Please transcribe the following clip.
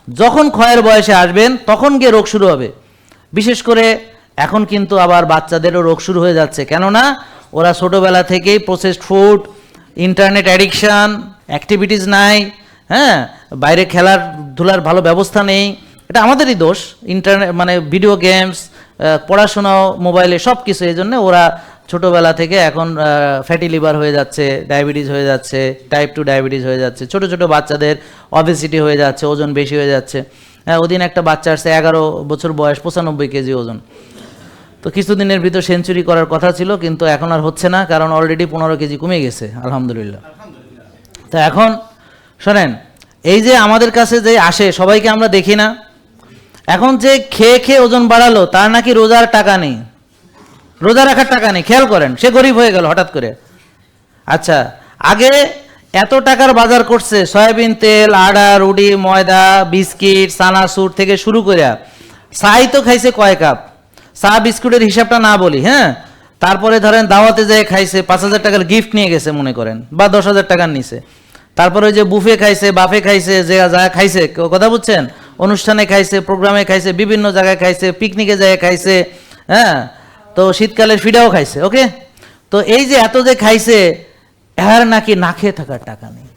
যখন ক্ষয়ের বয়সে আসবেন তখন গিয়ে রোগ শুরু হবে। বিশেষ করে এখন কিন্তু আবার বাচ্চাদেরও রোগ শুরু হয়ে যাচ্ছে, কেননা ওরা ছোটোবেলা থেকেই processed food, internet addiction, activities নাই, হ্যাঁ, বাইরে খেলার ধুলার ভালো ব্যবস্থা নেই। এটা আমাদেরই দোষ, ইন্টারনেট মানে ভিডিও গেমস, পড়াশোনাও মোবাইলে, সব কিছু। এই জন্য ওরা ছোটোবেলা থেকে এখন ফ্যাটি লিভার হয়ে যাচ্ছে, ডায়াবেটিস হয়ে যাচ্ছে, টাইপ 2 ডায়াবেটিস হয়ে যাচ্ছে, ছোটো ছোটো বাচ্চাদের অবেসিটি হয়ে যাচ্ছে, ওজন বেশি হয়ে যাচ্ছে। ওদিন একটা বাচ্চা আসছে 11 বছর বয়স, 95 কেজি ওজন। তো কিছুদিনের ভিতর সেঞ্চুরি করার কথা ছিল, কিন্তু এখন আর হচ্ছে না, কারণ অলরেডি 15 কেজি কমে গেছে, আলহামদুলিল্লাহ। তো এখন শোনেন, এই যে আমাদের কাছে যে আসে সবাইকে আমরা দেখি না, এখন যে খেয়ে খেয়ে ওজন বাড়ালো তার নাকি রোজার টাকা নেই, রোজা রাখার টাকা নেই। খেয়াল করেন, সে গরিব হয়ে গেল হঠাৎ করে। আচ্ছা, আগে এত টাকার বাজার করছে, সয়াবিন তেল, আটা, রুটি, ময়দা, বিস্কিট, চানাচুর থেকে শুরু করে চাই তো খাইছে কয় কাপ, চা বিস্কুটের হিসাবটা না বলি, হ্যাঁ। তারপরে ধরেন দাওয়াতে যেয়ে খাইছে, 5,000 টাকার গিফট নিয়ে গেছে মনে করেন, বা 10,000 টাকার নিচে। তারপরে ওই যে বুফে খাইছে, বাফে খাইছে, যে যা খাইছে, কথা বুঝছেন, অনুষ্ঠানে খাইছে, প্রোগ্রামে খাইছে, বিভিন্ন জায়গায় খাইছে, পিকনিকে যায় খাইছে, হ্যাঁ। তো শীতকালের ফিডাও খাইছে, ওকে। তো এই যে এত যে খাইছে, এর নাকি না খেয়ে থাকার টাকা নেই।